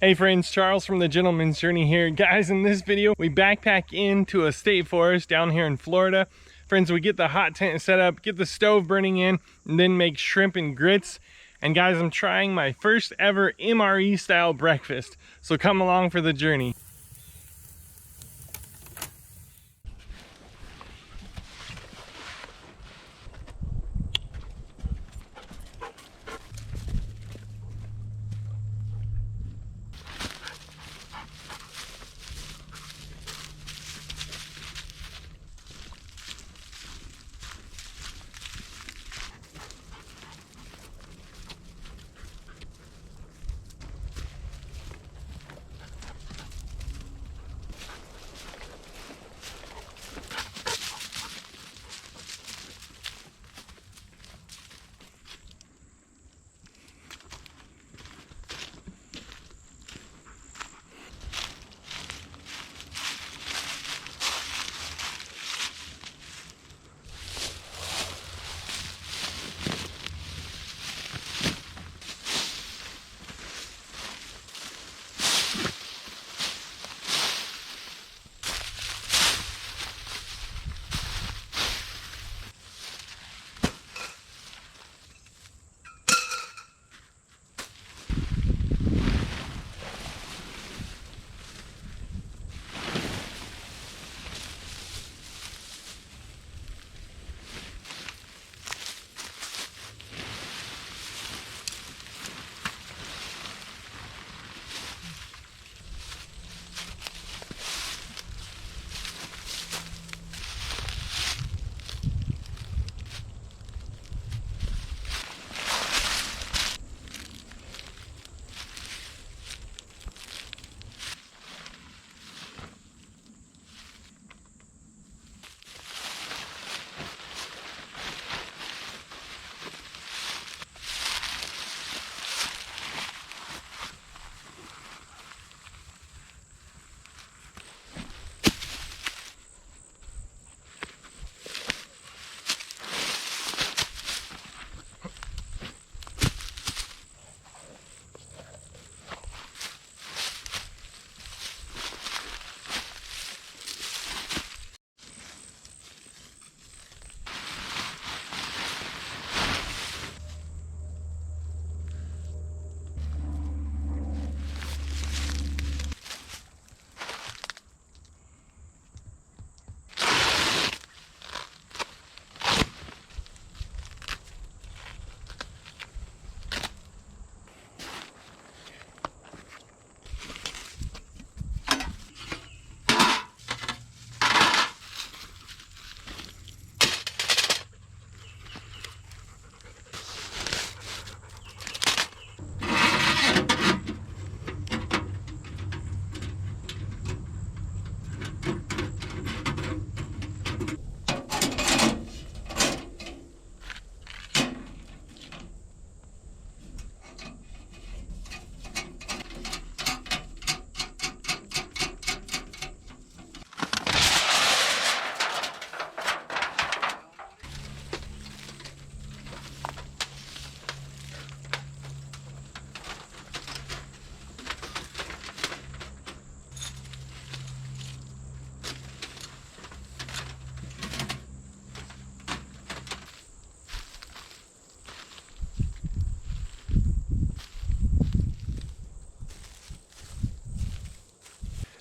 Hey friends, Charles from the Gentleman's Journey here. Guys, in this video, we backpack into a state forest down here in Florida. Friends, we get the hot tent set up, get the stove burning in, and then make shrimp and grits. And guys, I'm trying my first ever MRE style breakfast. So come along for the journey.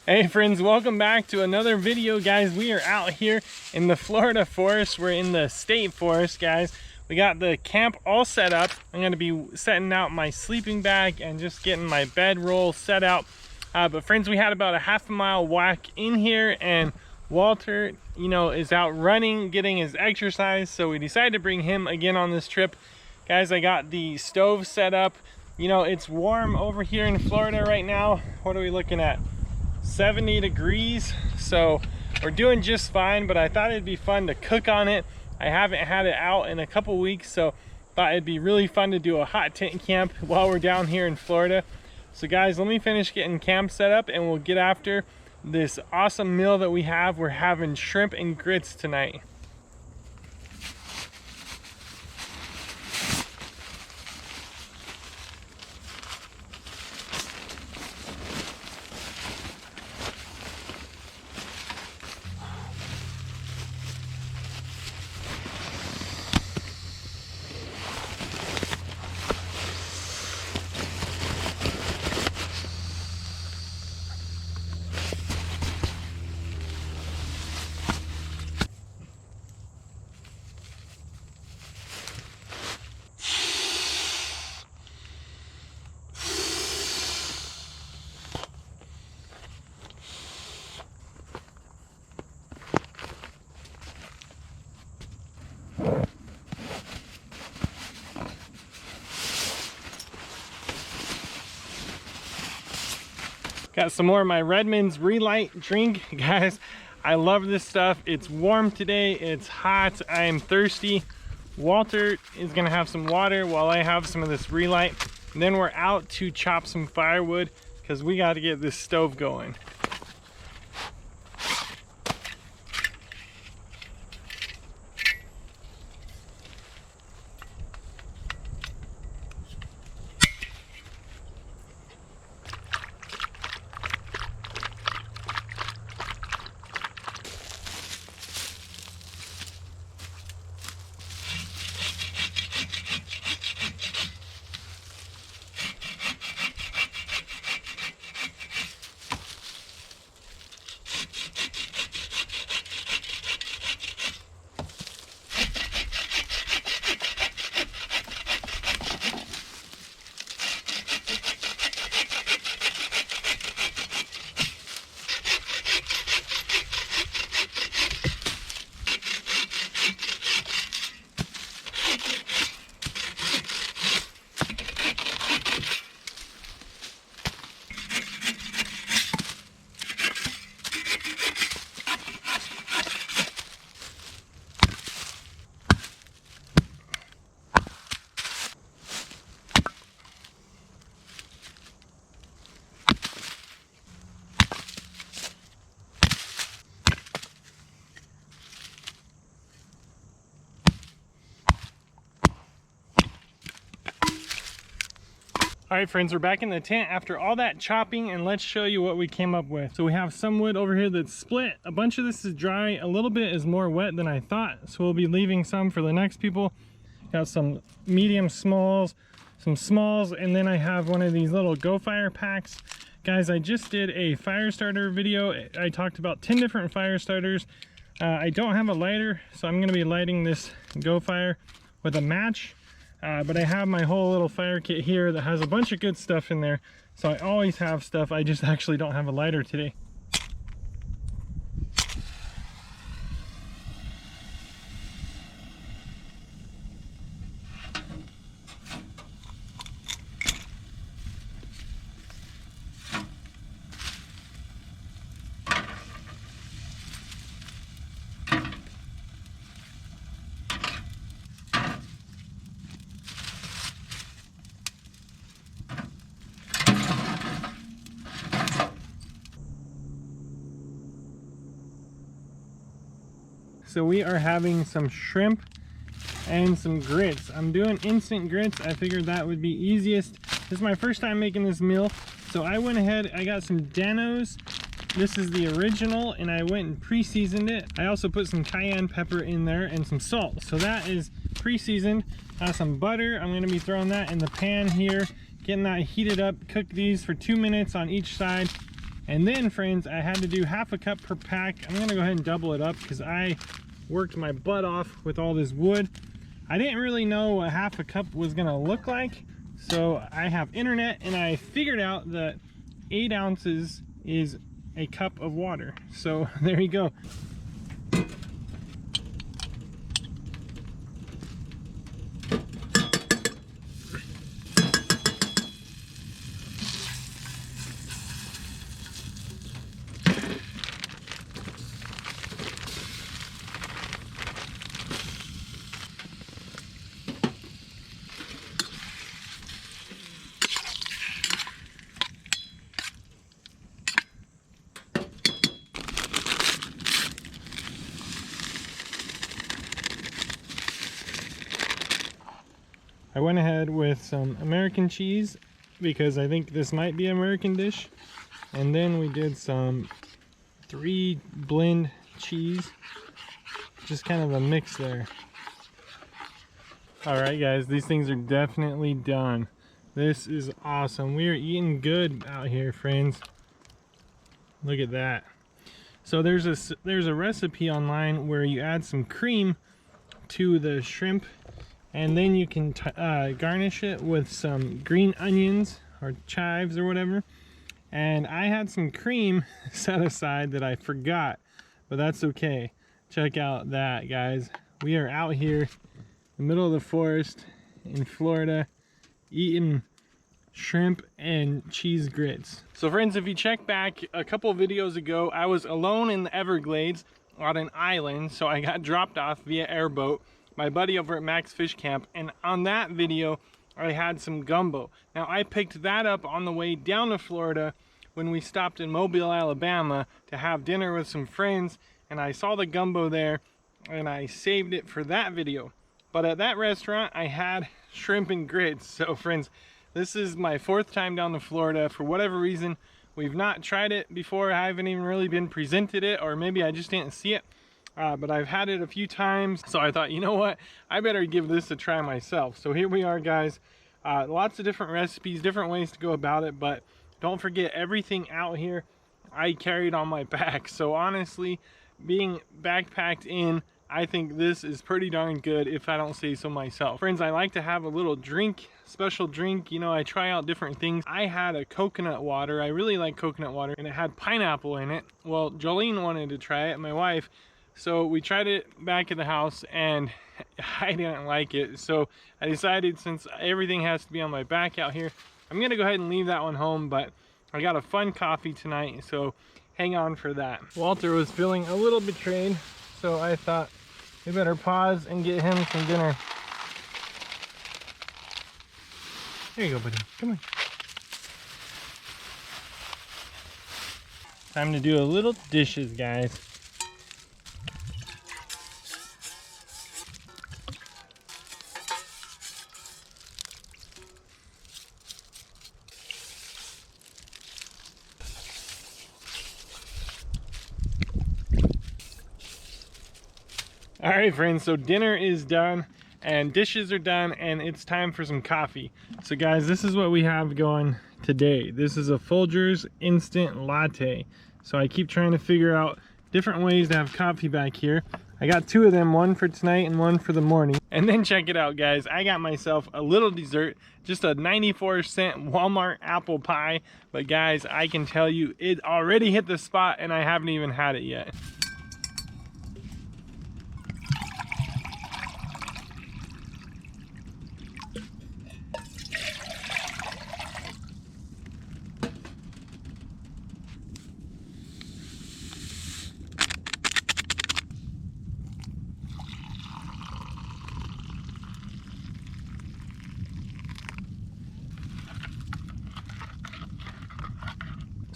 Hey friends, welcome back to another video. Guys, we are out here in the Florida forest. We're in the state forest, guys. We got the camp all set up. I'm going to be setting out my sleeping bag and just getting my bedroll set out. But friends, we had about a half-mile walk in here, and Walter, is out running, getting his exercise. So we decided to bring him again on this trip. Guys, I got the stove set up. It's warm over here in Florida right now. What are we looking at? 70 degrees, so we're doing just fine, but I thought it'd be fun to cook on it. I haven't had it out in a couple weeks, so thought it'd be really fun to do a hot tent camp while we're down here in Florida. So guys, let me finish getting camp set up and we'll get after this awesome meal that we have. We're having shrimp and grits tonight. Got some more of my Redmond's Relight drink, guys. I love this stuff. It's warm today, it's hot, I am thirsty. Walter is gonna have some water while I have some of this Relight. And then we're out to chop some firewood because we got to get this stove going. All right, friends, we're back in the tent after all that chopping, and let's show you what we came up with. So we have some wood over here that's split. A bunch of this is dry. A little bit is more wet than I thought, so we'll be leaving some for the next people. Got some medium smalls, some smalls, and then I have one of these little Go Fire packs. Guys, I just did a fire starter video. I talked about 10 different fire starters. I don't have a lighter, so I'm gonna be lighting this Go Fire with a match. But I have my whole little fire kit here that has a bunch of good stuff in there. So I always have stuff. I just actually don't have a lighter today. So we are having some shrimp and some grits. I'm doing instant grits. I figured that would be easiest. This is my first time making this meal. So I went ahead, I got some Danos. This is the original, and I went and pre-seasoned it. I also put some cayenne pepper in there and some salt. So that is pre-seasoned. Some butter, I'm gonna be throwing that in the pan here, getting that heated up. Cook these for 2 minutes on each side. And then, friends, I had to do half a cup per pack. I'm gonna go ahead and double it up because I worked my butt off with all this wood. I didn't really know what half a cup was gonna look like, so I have internet and I figured out that 8 ounces is a cup of water. So there you go. I went ahead with some American cheese because I think this might be an American dish. And then we did some 3 blend cheese. Just kind of a mix there. Alright guys, these things are definitely done. This is awesome. We are eating good out here, friends. Look at that. So there's a recipe online where you add some cream to the shrimp, and then you can garnish it with some green onions or chives or whatever. And I had some cream set aside that I forgot, but that's okay. Check out that, guys. We are out here in the middle of the forest in Florida eating shrimp and cheese grits. So friends, if you check back a couple of videos ago, I was alone in the Everglades on an island, so I got dropped off via airboat. My buddy over at Max Fish Camp, and on that video I had some gumbo. Now I picked that up on the way down to Florida when we stopped in Mobile, Alabama to have dinner with some friends, and I saw the gumbo there and I saved it for that video. But at that restaurant I had shrimp and grits. So friends, this is my 4th time down to Florida. For whatever reason, we've not tried it before. I haven't even really been presented it, or maybe I just didn't see it. But I've had it a few times, so I thought, you know what, I better give this a try myself. So here we are, guys. Lots of different recipes, different ways to go about it, but don't forget, everything out here I carried on my back. So honestly, being backpacked in, I think this is pretty darn good, if I don't say so myself. Friends, I like to have a little drink, special drink. You know, I try out different things. I had a coconut water. I really like coconut water, and it had pineapple in it. Well, Jolene wanted to try it, my wife. So we tried it back at the house and I didn't like it. So I decided, since everything has to be on my back out here, I'm gonna go ahead and leave that one home. But I got a fun coffee tonight, so hang on for that. Walter was feeling a little betrayed, so I thought we better pause and get him some dinner. There you go, buddy. Come on. Time to do a little dishes, guys. All right, friends, so dinner is done and dishes are done, and it's time for some coffee. So guys, this is what we have going today. This is a Folgers instant latte. So I keep trying to figure out different ways to have coffee back here. I got 2 of them, one for tonight and one for the morning. And then check it out, guys. I got myself a little dessert, just a 94-cent Walmart apple pie. But guys, I can tell you, it already hit the spot and I haven't even had it yet.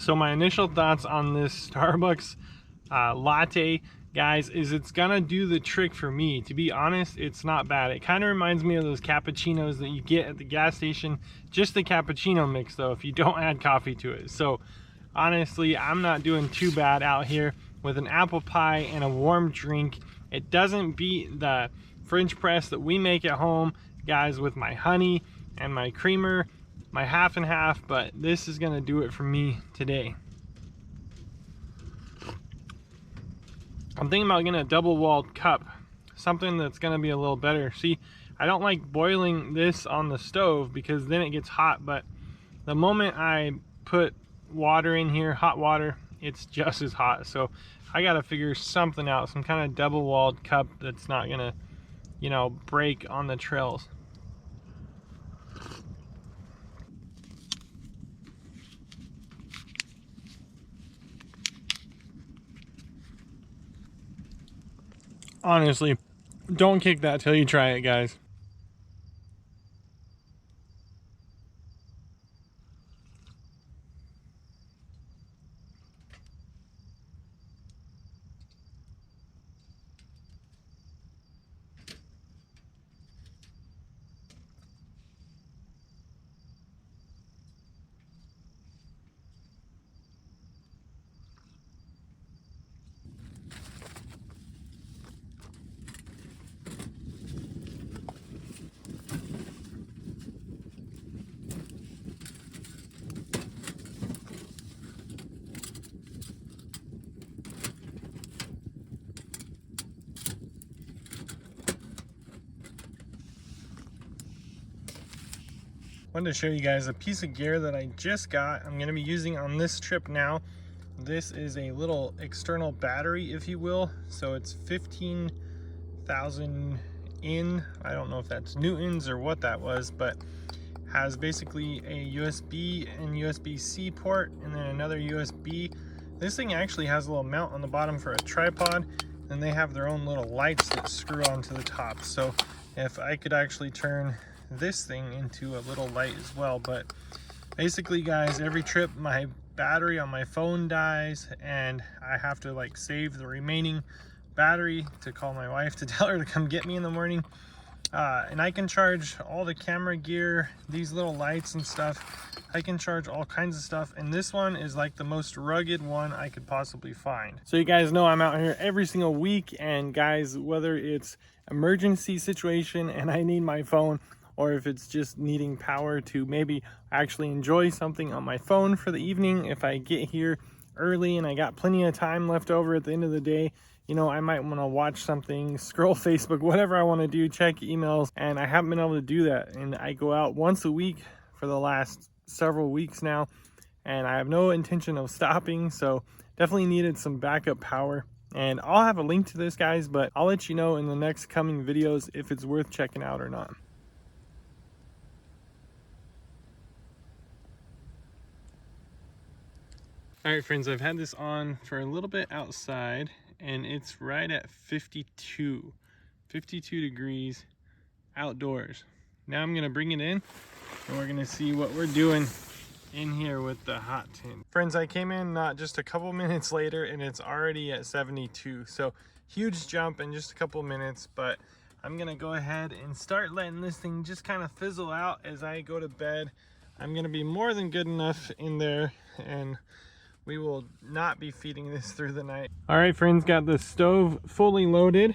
So my initial thoughts on this Starbucks latte, guys, is it's gonna do the trick for me. To be honest, it's not bad. It kind of reminds me of those cappuccinos that you get at the gas station, just the cappuccino mix though, if you don't add coffee to it. So honestly, I'm not doing too bad out here with an apple pie and a warm drink. It doesn't beat the French press that we make at home, guys, with my honey and my creamer, my half and half, but this is gonna do it for me today. I'm thinking about getting a double-walled cup, something that's gonna be a little better. See, I don't like boiling this on the stove because then it gets hot, but the moment I put water in here, hot water, it's just as hot. So I gotta figure something out, some kind of double-walled cup that's not gonna, you know, break on the trails. Honestly, don't kick that till you try it, guys. Wanted to show you guys a piece of gear that I just got. I'm going to be using on this trip now. This is a little external battery, if you will. So it's 15,000 in. I don't know if that's newtons or what that was, but has basically a USB and USB-C port and then another USB. This thing actually has a little mount on the bottom for a tripod, and they have their own little lights that screw onto the top. So if I could actually turn this thing into a little light as well. But basically guys, every trip my battery on my phone dies and I have to like save the remaining battery to call my wife to tell her to come get me in the morning. And I can charge all the camera gear, these little lights and stuff. I can charge all kinds of stuff, and this one is like the most rugged one I could possibly find. So you guys know I'm out here every single week, and guys, whether it's emergency situation and I need my phone, or if it's just needing power to maybe actually enjoy something on my phone for the evening, if I get here early and I got plenty of time left over at the end of the day, you know, I might want to watch something, scroll Facebook, whatever I want to do, check emails, and I haven't been able to do that. And I go out once a week for the last several weeks now, and I have no intention of stopping, so definitely needed some backup power. And I'll have a link to this, guys, but I'll let you know in the next coming videos if it's worth checking out or not. All right, friends, I've had this on for a little bit outside, and it's right at 52 degrees outdoors. Now I'm gonna bring it in and we're gonna see what we're doing in here with the hot tint. Friends, I came in not just a couple minutes later and it's already at 72. So huge jump in just a couple minutes, but I'm gonna go ahead and start letting this thing just kind of fizzle out as I go to bed. I'm gonna be more than good enough in there, and we will not be feeding this through the night. All right, friends, got the stove fully loaded.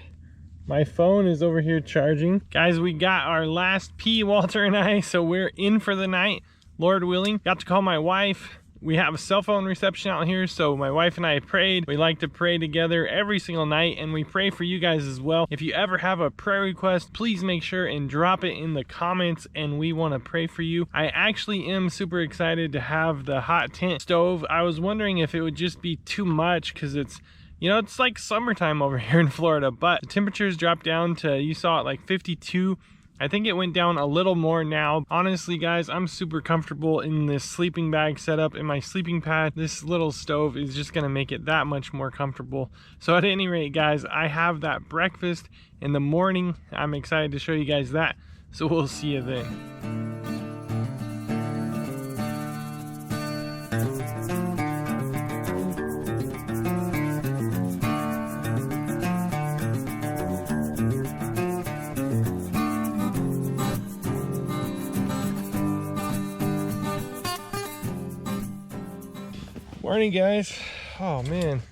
My phone is over here charging. Guys, we got our last pee, Walter and I, so we're in for the night, Lord willing. Got to call my wife. We have a cell phone reception out here, so my wife and I prayed. We like to pray together every single night, and we pray for you guys as well. If you ever have a prayer request, please make sure and drop it in the comments, and we want to pray for you. I actually am super excited to have the hot tent stove. I was wondering if it would just be too much, because it's, you know, it's like summertime over here in Florida, but the temperatures dropped down to, you saw it, like 52. I think it went down a little more now. Honestly, guys, I'm super comfortable in this sleeping bag setup in my sleeping pad. This little stove is just gonna make it that much more comfortable. So at any rate, guys, I have that breakfast in the morning. I'm excited to show you guys that. So we'll see you then. Morning, guys. Oh man,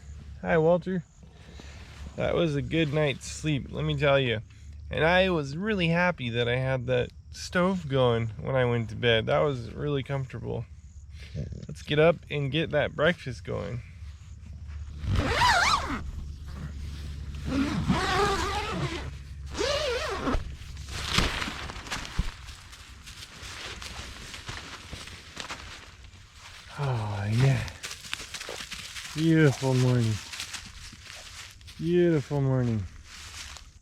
hi Walter. That was a good night's sleep, let me tell you. And I was really happy that I had that stove going when I went to bed. That was really comfortable. Let's get up and get that breakfast going. Oh yeah. Beautiful morning. Beautiful morning.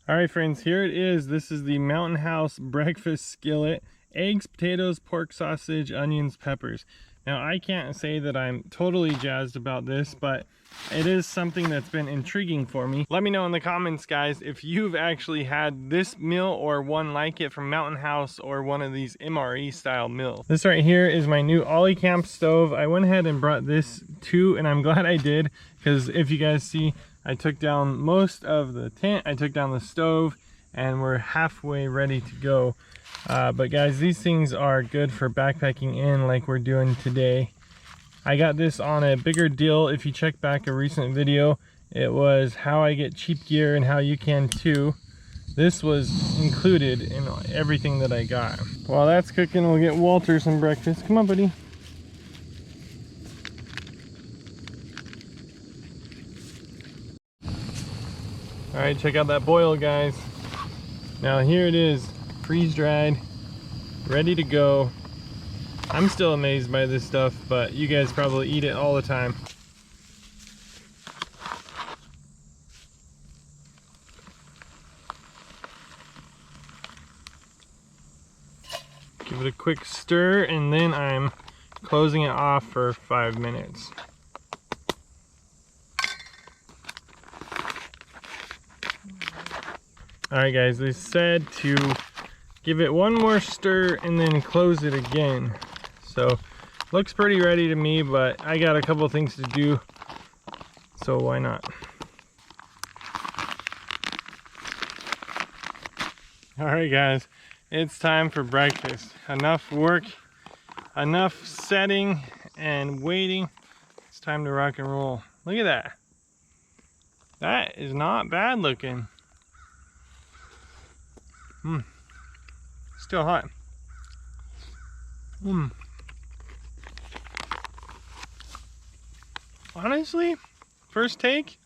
All right, friends, here it is. This is the Mountain House breakfast skillet. Eggs, potatoes, pork sausage, onions, peppers. Now, I can't say that I'm totally jazzed about this, but it is something that's been intriguing for me. Let me know in the comments, guys, if you've actually had this meal or one like it from Mountain House or one of these MRE style meals. This right here is my new Ollie Camp stove. I went ahead and brought this too, and I'm glad I did, because if you guys see, I took down most of the tent, I took down the stove, and we're halfway ready to go. But guys, these things are good for backpacking in like we're doing today. I got this on a bigger deal. If you check back a recent video, it was how I get cheap gear and how you can too. This was included in everything that I got. While that's cooking, we'll get Walter some breakfast. Come on, buddy. All right, check out that boil, guys. Now here it is, freeze-dried, ready to go. I'm still amazed by this stuff, but you guys probably eat it all the time. Give Give it a quick stir, and then I'm closing it off for 5 minutes. Alright guys, they said to give it one more stir and then close it again. So, looks pretty ready to me, but I got a couple things to do, so why not? Alright guys, it's time for breakfast. Enough work, enough setting and waiting. It's time to rock and roll. Look at that. That is not bad looking. Still hot. Honestly, first take,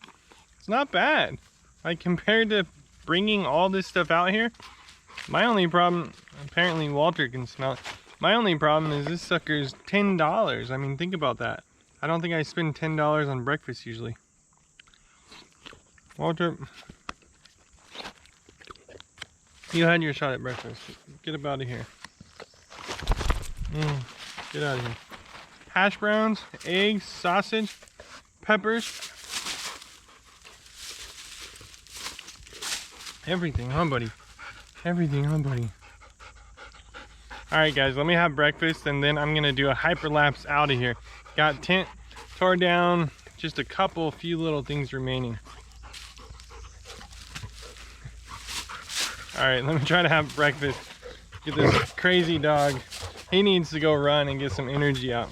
it's not bad. Like, compared to bringing all this stuff out here, my only problem, apparently Walter can smell it. My only problem is this sucker's $10. I mean, think about that. I don't think I spend $10 on breakfast usually. Walter, you had your shot at breakfast. Get up out of here. Get out of here. Hash browns, eggs, sausage, peppers. Everything, huh, buddy? Everything, huh, buddy? Alright, guys, let me have breakfast, and then I'm going to do a hyperlapse out of here. Got tent tore down, just a few little things remaining. Alright, let me try to have breakfast. Get this crazy dog. He needs to go run and get some energy out.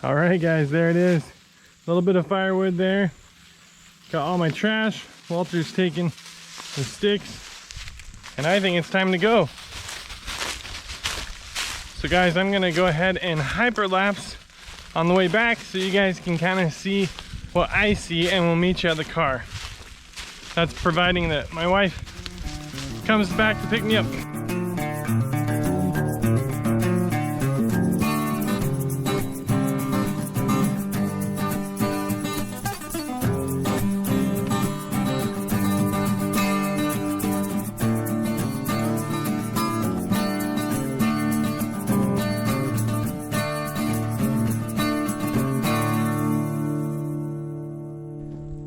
Alright guys, there it is. A little bit of firewood there. Got all my trash. Walter's taking the sticks. And I think it's time to go. So guys, I'm gonna go ahead and hyperlapse on the way back so you guys can kind of see what I see, and we'll meet you at the car. That's providing that my wife comes back to pick me up.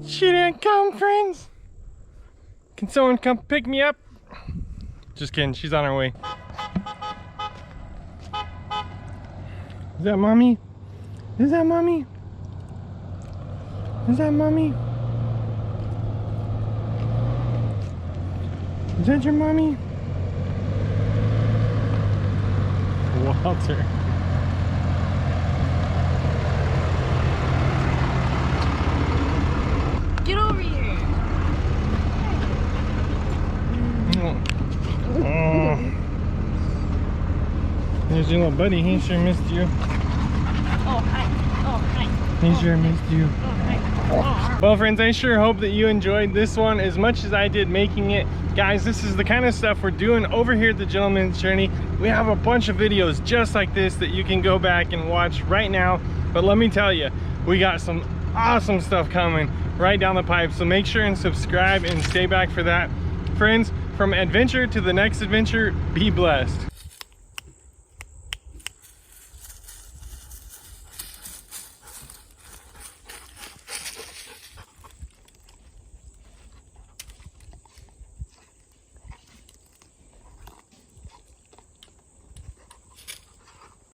She didn't come, friends. Can someone come pick me up? Just kidding, she's on her way. Is that mommy? Is that mommy? Is that mommy? Is that your mommy? Walter. Get over here. Oh. There's your little buddy. He sure missed you. Oh, hi. Oh, hi. He sure missed you. Oh, hi. Well, friends, I sure hope that you enjoyed this one as much as I did making it. Guys, this is the kind of stuff we're doing over here at the Gentleman's Journey. We have a bunch of videos just like this that you can go back and watch right now. But let me tell you, we got some awesome stuff coming right down the pipe, so make sure and subscribe and stay back for that. Friends, from adventure to the next adventure, be blessed.